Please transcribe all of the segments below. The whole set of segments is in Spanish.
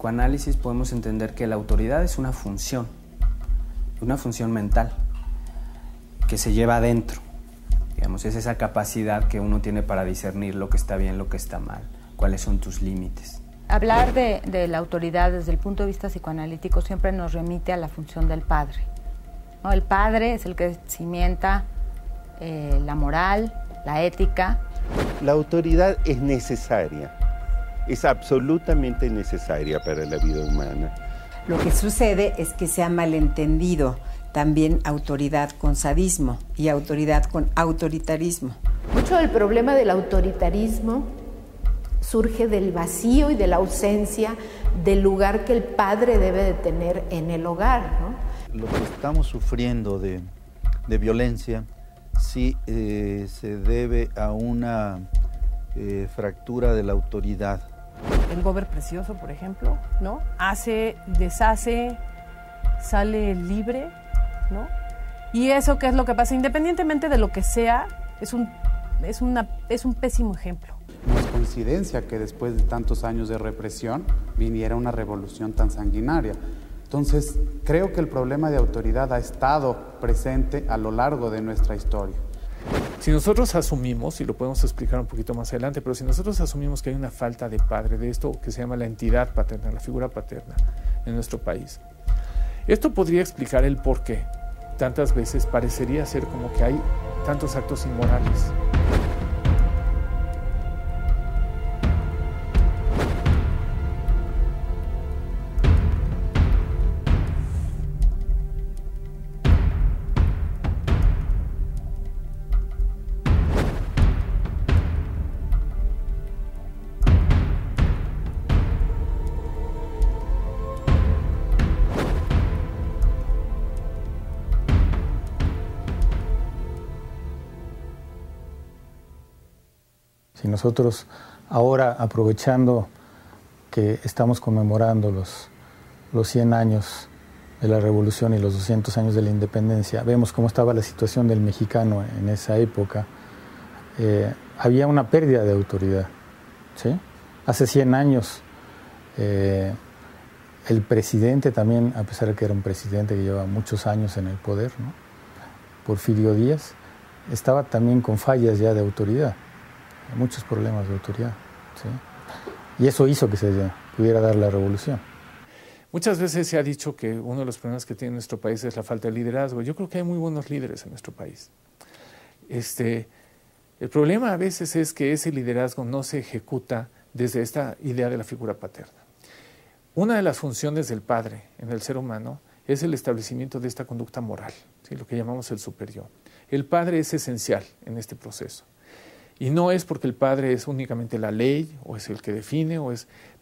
psicoanálisis podemos entender que la autoridad es una función mental que se lleva adentro. Digamos, es esa capacidad que uno tiene para discernir lo que está bien, lo que está mal, cuáles son tus límites. Hablar de la autoridad desde el punto de vista psicoanalítico siempre nos remite a la función del padre, ¿no? El padre es el que cimienta la moral, la ética. La autoridad es necesaria, es absolutamente necesaria para la vida humana. Lo que sucede es que se ha malentendido también autoridad con sadismo y autoridad con autoritarismo. Mucho del problema del autoritarismo surge del vacío y de la ausencia del lugar que el padre debe de tener en el hogar, ¿no? Lo que estamos sufriendo de violencia sí se debe a una fractura de la autoridad. El Gober Precioso, por ejemplo, ¿no? Hace, deshace, sale libre, ¿no? Y eso, ¿qué es lo que pasa? Independientemente de lo que sea, es un pésimo ejemplo. No es coincidencia que después de tantos años de represión viniera una revolución tan sanguinaria. Entonces, creo que el problema de autoridad ha estado presente a lo largo de nuestra historia. Si nosotros asumimos, y lo podemos explicar un poquito más adelante, pero si nosotros asumimos que hay una falta de padre, de esto que se llama la entidad paterna, la figura paterna en nuestro país, esto podría explicar el por qué tantas veces parecería ser como que hay tantos actos inmorales. Si nosotros ahora, aprovechando que estamos conmemorando los 100 años de la Revolución y los 200 años de la Independencia, vemos cómo estaba la situación del mexicano en esa época, había una pérdida de autoridad, ¿sí? Hace 100 años, el presidente también, a pesar de que era un presidente que lleva muchos años en el poder, ¿no? Porfirio Díaz, estaba también con fallas ya de autoridad. Muchos problemas de autoridad, ¿sí? Y eso hizo que se pudiera dar la revolución. Muchas veces se ha dicho que uno de los problemas que tiene nuestro país es la falta de liderazgo. Yo creo que hay muy buenos líderes en nuestro país. El problema a veces es que ese liderazgo no se ejecuta desde esta idea de la figura paterna. Una de las funciones del padre en el ser humano es el establecimiento de esta conducta moral, ¿sí? Lo que llamamos el superior. El padre es esencial en este proceso. Y no es porque el padre es únicamente la ley, o es el que define,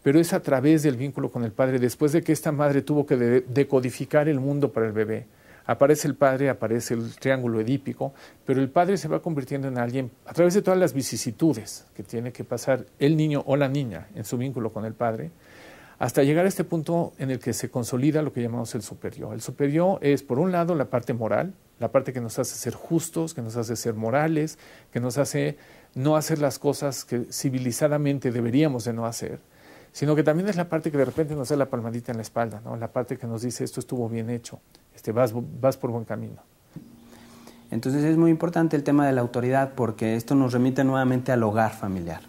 pero es a través del vínculo con el padre. Después de que esta madre tuvo que decodificar el mundo para el bebé, aparece el padre, aparece el triángulo edípico, pero el padre se va convirtiendo en alguien a través de todas las vicisitudes que tiene que pasar el niño o la niña en su vínculo con el padre, hasta llegar a este punto en el que se consolida lo que llamamos el superior. El superior es, por un lado, la parte moral, la parte que nos hace ser justos, que nos hace ser morales, que nos hace no hacer las cosas que civilizadamente deberíamos de no hacer, sino que también es la parte que de repente nos da la palmadita en la espalda, ¿no? La parte que nos dice esto estuvo bien hecho, vas por buen camino. Entonces es muy importante el tema de la autoridad porque esto nos remite nuevamente al hogar familiar.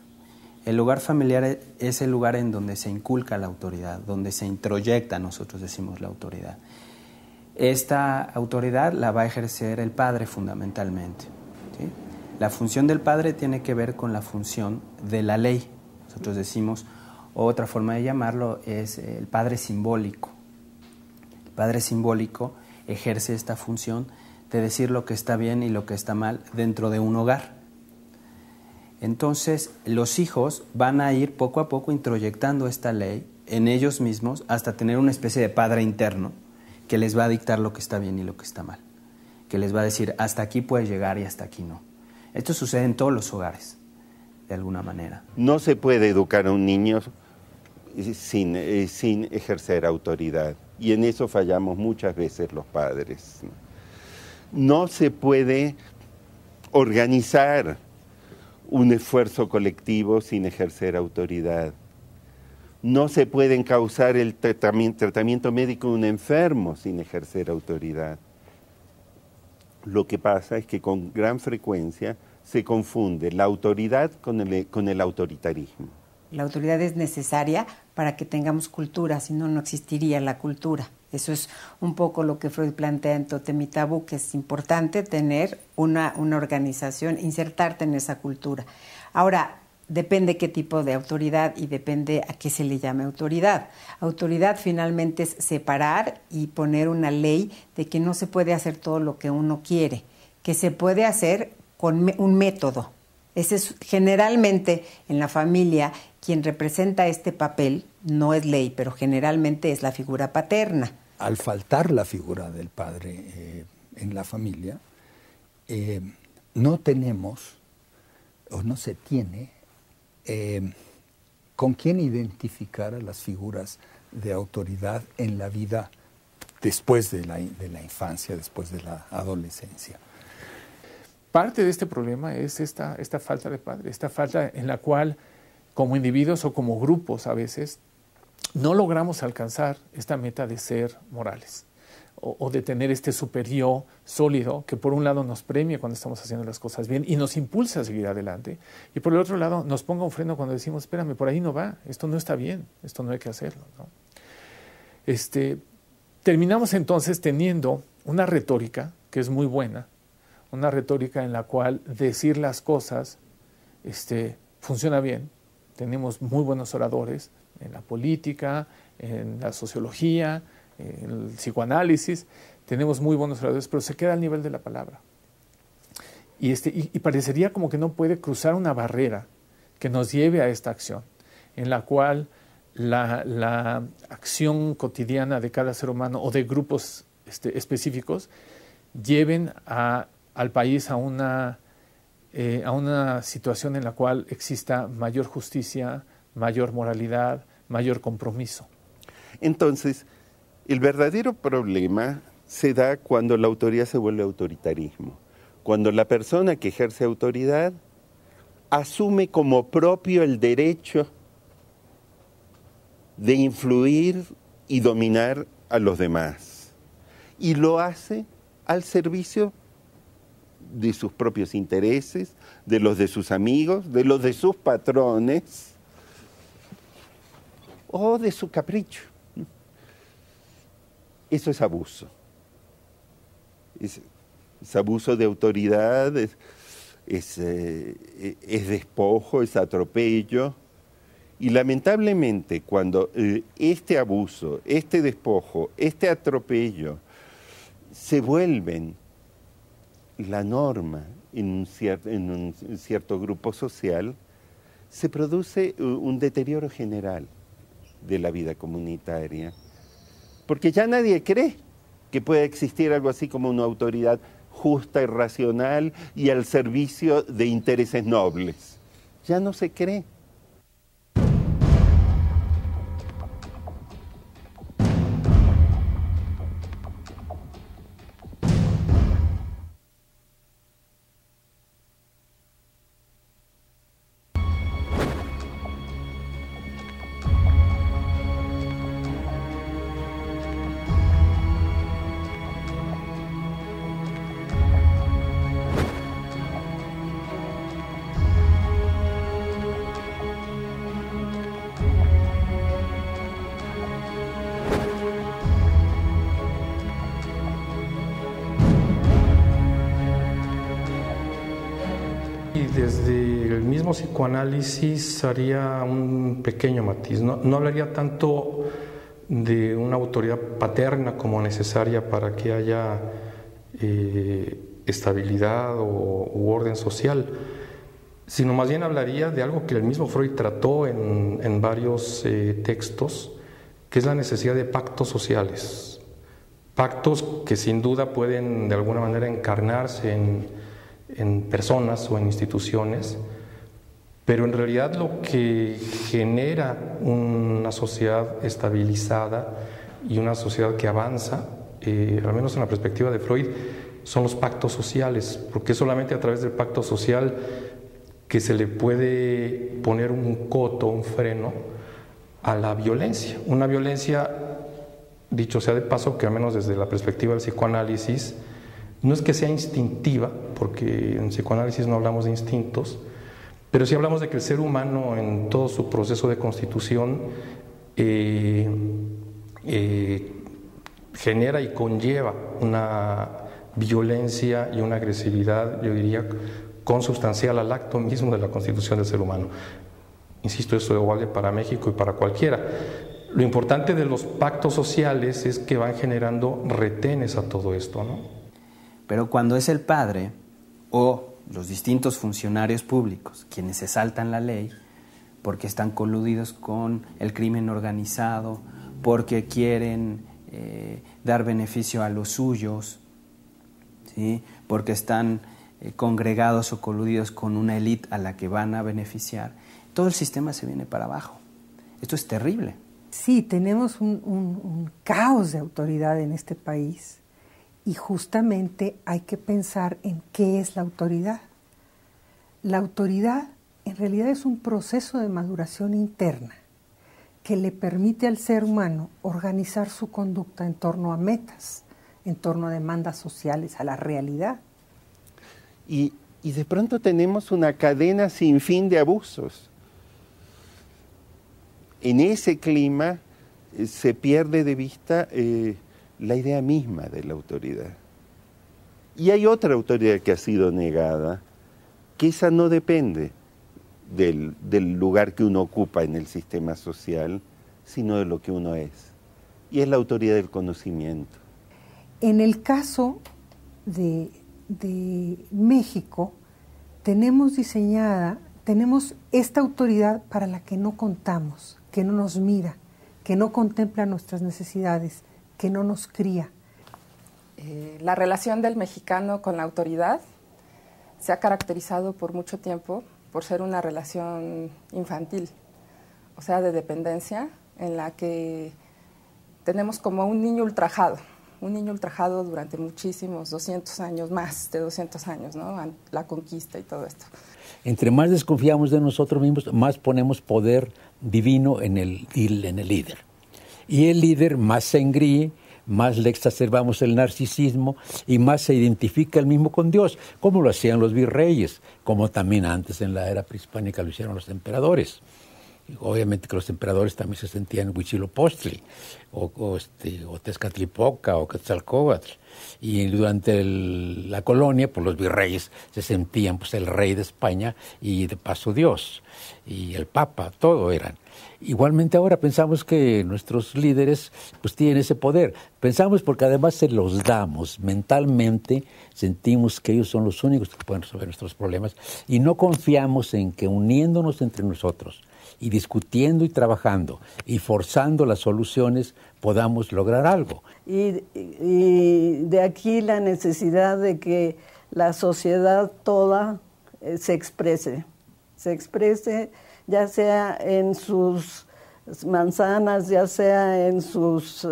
El hogar familiar es el lugar en donde se inculca la autoridad, donde se introyecta, nosotros decimos, la autoridad. Esta autoridad la va a ejercer el padre fundamentalmente, ¿sí? La función del padre tiene que ver con la función de la ley. Nosotros decimos, otra forma de llamarlo es el padre simbólico. El padre simbólico ejerce esta función de decir lo que está bien y lo que está mal dentro de un hogar. Entonces, los hijos van a ir poco a poco introyectando esta ley en ellos mismos hasta tener una especie de padre interno que les va a dictar lo que está bien y lo que está mal, que les va a decir hasta aquí puedes llegar y hasta aquí no. Esto sucede en todos los hogares, de alguna manera. No se puede educar a un niño sin ejercer autoridad, y en eso fallamos muchas veces los padres. No se puede organizar un esfuerzo colectivo sin ejercer autoridad, No se puede causar el tratamiento médico de un enfermo sin ejercer autoridad. Lo que pasa es que con gran frecuencia se confunde la autoridad con el autoritarismo. La autoridad es necesaria para que tengamos cultura, si no, no existiría la cultura. Eso es un poco lo que Freud plantea en Tótem y Tabú, que es importante tener una organización, insertarte en esa cultura. Ahora, depende qué tipo de autoridad y depende a qué se le llame autoridad. Autoridad finalmente es separar y poner una ley de que no se puede hacer todo lo que uno quiere, que se puede hacer con un método. Ese es generalmente en la familia quien representa este papel, no es ley, pero generalmente es la figura paterna. Al faltar la figura del padre en la familia, no tenemos o no se tiene con quién identificar a las figuras de autoridad en la vida después de la infancia, después de la adolescencia. Parte de este problema es esta falta de padre, esta falta en la cual como individuos o como grupos a veces no logramos alcanzar esta meta de ser morales o de tener este superior sólido que por un lado nos premia cuando estamos haciendo las cosas bien y nos impulsa a seguir adelante y por el otro lado nos ponga un freno cuando decimos espérame, por ahí no va, esto no está bien, esto no hay que hacerlo, ¿no? Terminamos entonces teniendo una retórica que es muy buena, una retórica en la cual decir las cosas funciona bien. Tenemos muy buenos oradores en la política, en la sociología, en el psicoanálisis. Tenemos muy buenos oradores, pero se queda al nivel de la palabra. Y parecería como que no puede cruzar una barrera que nos lleve a esta acción, en la cual la acción cotidiana de cada ser humano o de grupos específicos lleven al país a una situación en la cual exista mayor justicia, mayor moralidad, mayor compromiso. Entonces, el verdadero problema se da cuando la autoridad se vuelve autoritarismo, cuando la persona que ejerce autoridad asume como propio el derecho de influir y dominar a los demás, y lo hace al servicio de sus propios intereses, de los de sus amigos, de los de sus patrones o de su capricho. Eso es abuso. Es abuso de autoridad, es despojo, es atropello. Y lamentablemente cuando este abuso, este despojo, este atropello se vuelven la norma en un cierto grupo social, se produce un deterioro general de la vida comunitaria, porque ya nadie cree que pueda existir algo así como una autoridad justa y racional y al servicio de intereses nobles. Ya no se cree. Desde el mismo psicoanálisis haría un pequeño matiz, no hablaría tanto de una autoridad paterna como necesaria para que haya estabilidad u orden social, sino más bien hablaría de algo que el mismo Freud trató en varios textos, que es la necesidad de pactos sociales, pactos que sin duda pueden de alguna manera encarnarse en personas o en instituciones, pero en realidad lo que genera una sociedad estabilizada y una sociedad que avanza, al menos en la perspectiva de Freud, son los pactos sociales, porque es solamente a través del pacto social que se le puede poner un coto, un freno a la violencia. Una violencia, dicho sea de paso, que al menos desde la perspectiva del psicoanálisis, no es que sea instintiva, porque en psicoanálisis no hablamos de instintos, pero sí hablamos de que el ser humano en todo su proceso de constitución genera y conlleva una violencia y una agresividad, yo diría, consubstancial al acto mismo de la constitución del ser humano. Insisto, eso vale para México y para cualquiera. Lo importante de los pactos sociales es que van generando retenes a todo esto, ¿no? Pero cuando es el padre o los distintos funcionarios públicos quienes se saltan la ley porque están coludidos con el crimen organizado, porque quieren dar beneficio a los suyos, ¿sí? Porque están congregados o coludidos con una élite a la que van a beneficiar, todo el sistema se viene para abajo. Esto es terrible. Sí, tenemos un caos de autoridad en este país y justamente hay que pensar en qué es la autoridad. La autoridad en realidad es un proceso de maduración interna que le permite al ser humano organizar su conducta en torno a metas, en torno a demandas sociales, a la realidad. Y de pronto tenemos una cadena sin fin de abusos. En ese clima se pierde de vista la idea misma de la autoridad. Y hay otra autoridad que ha sido negada, que esa no depende del lugar que uno ocupa en el sistema social, sino de lo que uno es. Y es la autoridad del conocimiento. En el caso de México, tenemos esta autoridad para la que no contamos, que no nos mira, que no contempla nuestras necesidades, que no nos cría. La relación del mexicano con la autoridad se ha caracterizado por mucho tiempo por ser una relación infantil, o sea, de dependencia, en la que tenemos como un niño ultrajado durante muchísimos, 200 años, más de 200 años, ¿no? La conquista y todo esto. Entre más desconfiamos de nosotros mismos, más ponemos poder divino en el líder. Y el líder más se engríe, más le exacerbamos el narcisismo y más se identifica el mismo con Dios, como lo hacían los virreyes, como también antes en la era prehispánica lo hicieron los emperadores. Obviamente que los emperadores también se sentían Huitzilopochtli, o Tezcatlipoca, o Quetzalcóatl. Y durante la colonia, pues los virreyes se sentían pues el rey de España y de paso Dios. Y el Papa, todo eran. Igualmente ahora pensamos que nuestros líderes pues tienen ese poder. Pensamos porque además se los damos. Mentalmente sentimos que ellos son los únicos que pueden resolver nuestros problemas y no confiamos en que uniéndonos entre nosotros y discutiendo y trabajando y forzando las soluciones podamos lograr algo. Y de aquí la necesidad de que la sociedad toda se exprese ya sea en sus manzanas, ya sea en sus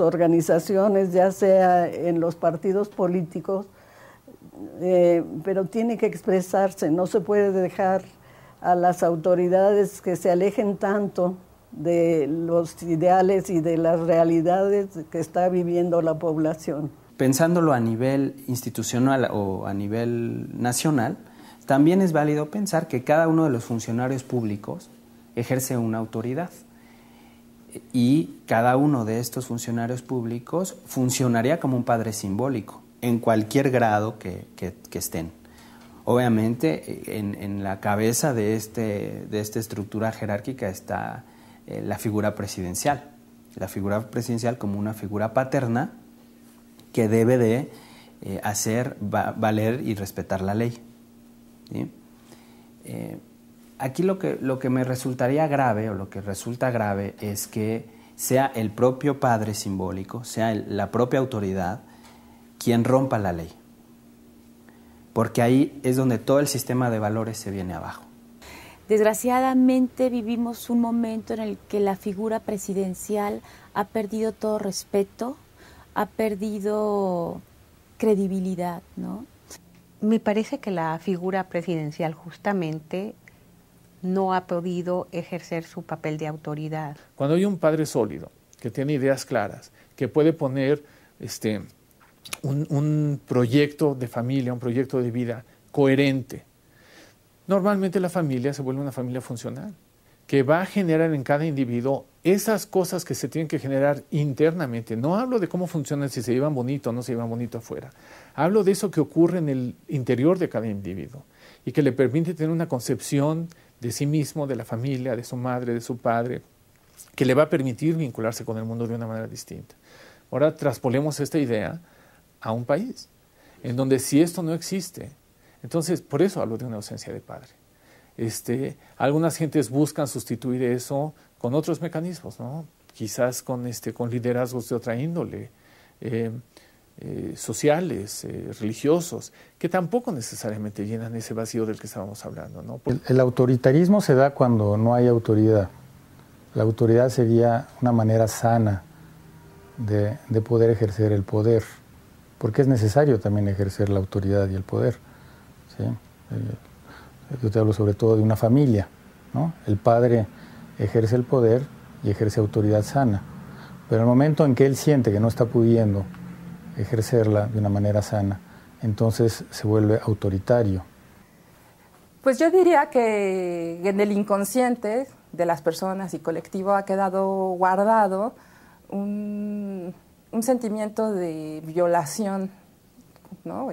organizaciones, ya sea en los partidos políticos, pero tiene que expresarse, no se puede dejar a las autoridades que se alejen tanto de los ideales y de las realidades que está viviendo la población. Pensándolo a nivel institucional o a nivel nacional, también es válido pensar que cada uno de los funcionarios públicos ejerce una autoridad y cada uno de estos funcionarios públicos funcionaría como un padre simbólico en cualquier grado que estén. Obviamente en la cabeza de esta estructura jerárquica está la figura presidencial como una figura paterna que debe de hacer valer y respetar la ley. ¿Sí? Aquí lo que me resultaría grave o lo que resulta grave es que sea el propio padre simbólico, sea la propia autoridad quien rompa la ley, porque ahí es donde todo el sistema de valores se viene abajo. Desgraciadamente vivimos un momento en el que la figura presidencial ha perdido todo respeto, ha perdido credibilidad, ¿no? Me parece que la figura presidencial justamente no ha podido ejercer su papel de autoridad. Cuando hay un padre sólido, que tiene ideas claras, que puede poner un proyecto de familia, un proyecto de vida coherente, normalmente la familia se vuelve una familia funcional, que va a generar en cada individuo esas cosas que se tienen que generar internamente. No hablo de cómo funcionan, si se llevan bonito o no se llevan bonito afuera. Hablo de eso que ocurre en el interior de cada individuo y que le permite tener una concepción de sí mismo, de la familia, de su madre, de su padre, que le va a permitir vincularse con el mundo de una manera distinta. Ahora traspolemos esta idea a un país, en donde si esto no existe, entonces por eso hablo de una ausencia de padre. Algunas gentes buscan sustituir eso con otros mecanismos, ¿no? Quizás con liderazgos de otra índole, sociales, religiosos, que tampoco necesariamente llenan ese vacío del que estábamos hablando, ¿no? El autoritarismo se da cuando no hay autoridad. La autoridad sería una manera sana de poder ejercer el poder, porque es necesario también ejercer la autoridad y el poder, ¿sí? Yo te hablo sobre todo de una familia, ¿no? El padre ejerce el poder y ejerce autoridad sana, pero el momento en que él siente que no está pudiendo ejercerla de una manera sana, entonces se vuelve autoritario. Pues yo diría que en el inconsciente de las personas y colectivo ha quedado guardado un sentimiento de violación, ¿no?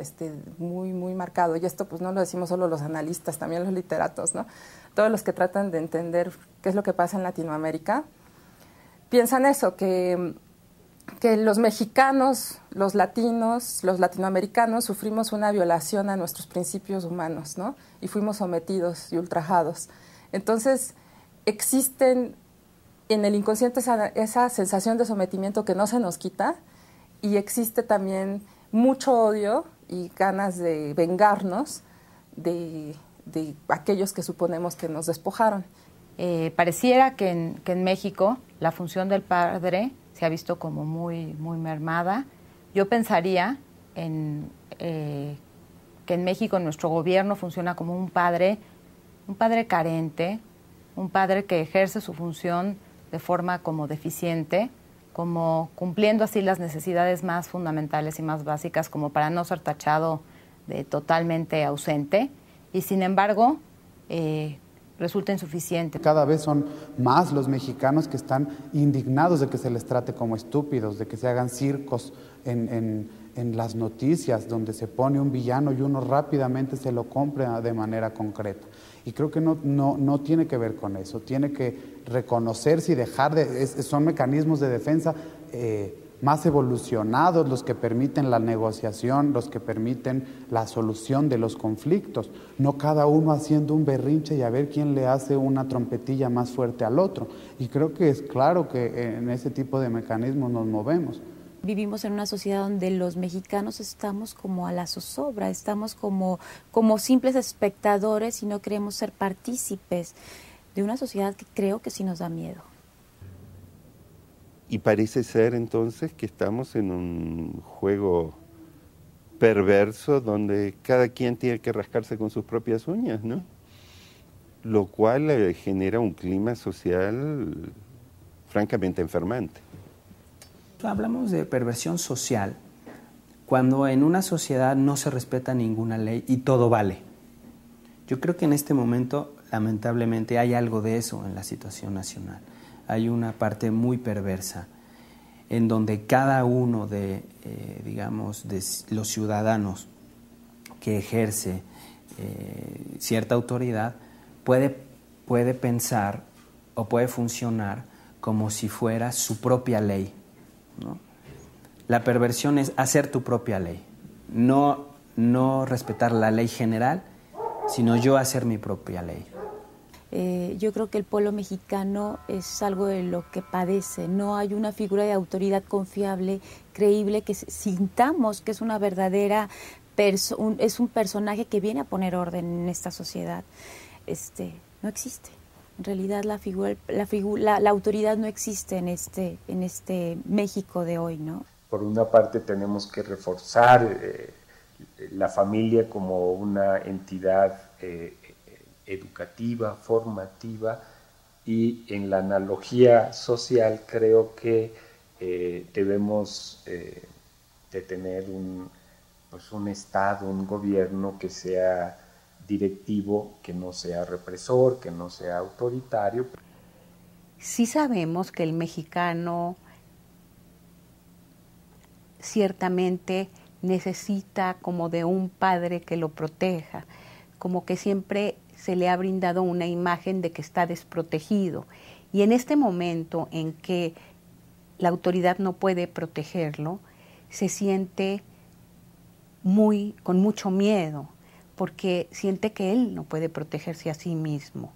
Muy, muy marcado. Y esto pues no lo decimos solo los analistas, también los literatos, ¿no? Todos los que tratan de entender qué es lo que pasa en Latinoamérica, piensan eso, que los mexicanos, los latinos, los latinoamericanos sufrimos una violación a nuestros principios humanos, ¿no? Y fuimos sometidos y ultrajados. Entonces, existen en el inconsciente esa sensación de sometimiento que no se nos quita, y existe también mucho odio y ganas de vengarnos de aquellos que suponemos que nos despojaron. Pareciera que en México la función del padre se ha visto como muy, muy mermada. Yo pensaría que en México nuestro gobierno funciona como un padre carente, un padre que ejerce su función de forma como deficiente, como cumpliendo así las necesidades más fundamentales y más básicas, como para no ser tachado de totalmente ausente, y sin embargo resulta insuficiente. Cada vez son más los mexicanos que están indignados de que se les trate como estúpidos, de que se hagan circos en las noticias, donde se pone un villano y uno rápidamente se lo compra de manera concreta. Y creo que no tiene que ver con eso, tiene que reconocerse y dejar son mecanismos de defensa más evolucionados los que permiten la negociación, los que permiten la solución de los conflictos, no cada uno haciendo un berrinche y a ver quién le hace una trompetilla más fuerte al otro. Y creo que es claro que en ese tipo de mecanismos nos movemos. Vivimos en una sociedad donde los mexicanos estamos como a la zozobra, estamos como simples espectadores y no queremos ser partícipes de una sociedad que creo que sí nos da miedo. Y parece ser entonces que estamos en un juego perverso donde cada quien tiene que rascarse con sus propias uñas, ¿no? Lo cual genera un clima social francamente enfermante. Hablamos de perversión social cuando en una sociedad no se respeta ninguna ley y todo vale. Yo creo que en este momento, lamentablemente, hay algo de eso en la situación nacional. Hay una parte muy perversa en donde cada uno de los ciudadanos que ejerce cierta autoridad puede pensar o puede funcionar como si fuera su propia ley, ¿no? La perversión es hacer tu propia ley, no respetar la ley general, sino yo hacer mi propia ley. Yo creo que el pueblo mexicano es algo de lo que padece. No hay una figura de autoridad confiable, creíble, que sintamos que es una verdadera es un personaje que viene a poner orden en esta sociedad. No existe. En realidad la autoridad no existe en este México de hoy, ¿no? Por una parte tenemos que reforzar la familia como una entidad educativa, formativa, y en la analogía social creo que debemos de tener un Estado, un gobierno que sea directivo, que no sea represor, que no sea autoritario. Sí sabemos que el mexicano ciertamente necesita como de un padre que lo proteja, como que siempre se le ha brindado una imagen de que está desprotegido. Y en este momento en que la autoridad no puede protegerlo, se siente con mucho miedo, porque siente que él no puede protegerse a sí mismo.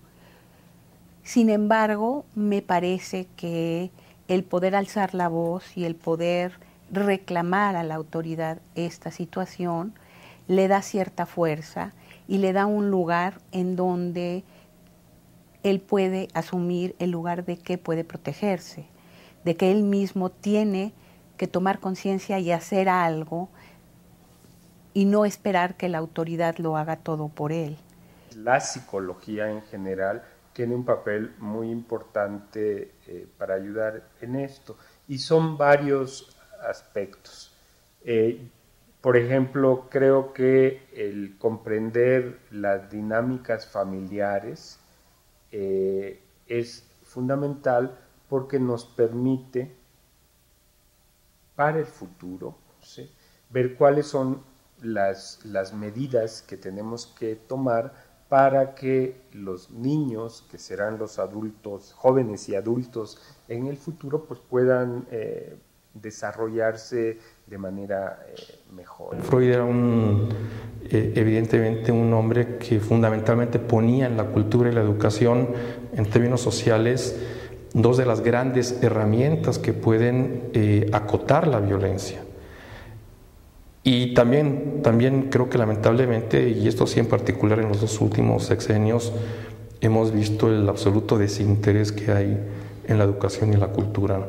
Sin embargo, me parece que el poder alzar la voz y el poder reclamar a la autoridad esta situación le da cierta fuerza y le da un lugar en donde él puede asumir el lugar de que puede protegerse, de que él mismo tiene que tomar conciencia y hacer algo y no esperar que la autoridad lo haga todo por él. La psicología en general tiene un papel muy importante para ayudar en esto, y son varios aspectos. Por ejemplo, creo que el comprender las dinámicas familiares es fundamental porque nos permite para el futuro, ¿sí?, ver cuáles son las medidas que tenemos que tomar para que los niños, que serán los adultos, jóvenes y adultos en el futuro, pues puedan desarrollarse de manera mejor. Freud era evidentemente un hombre que fundamentalmente ponía en la cultura y la educación, en términos sociales, dos de las grandes herramientas que pueden acotar la violencia. Y también creo que lamentablemente, y esto sí en particular en los dos últimos sexenios, hemos visto el absoluto desinterés que hay en la educación y la cultura.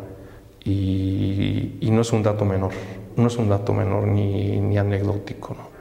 Y no es un dato menor, ni anecdótico, ¿no?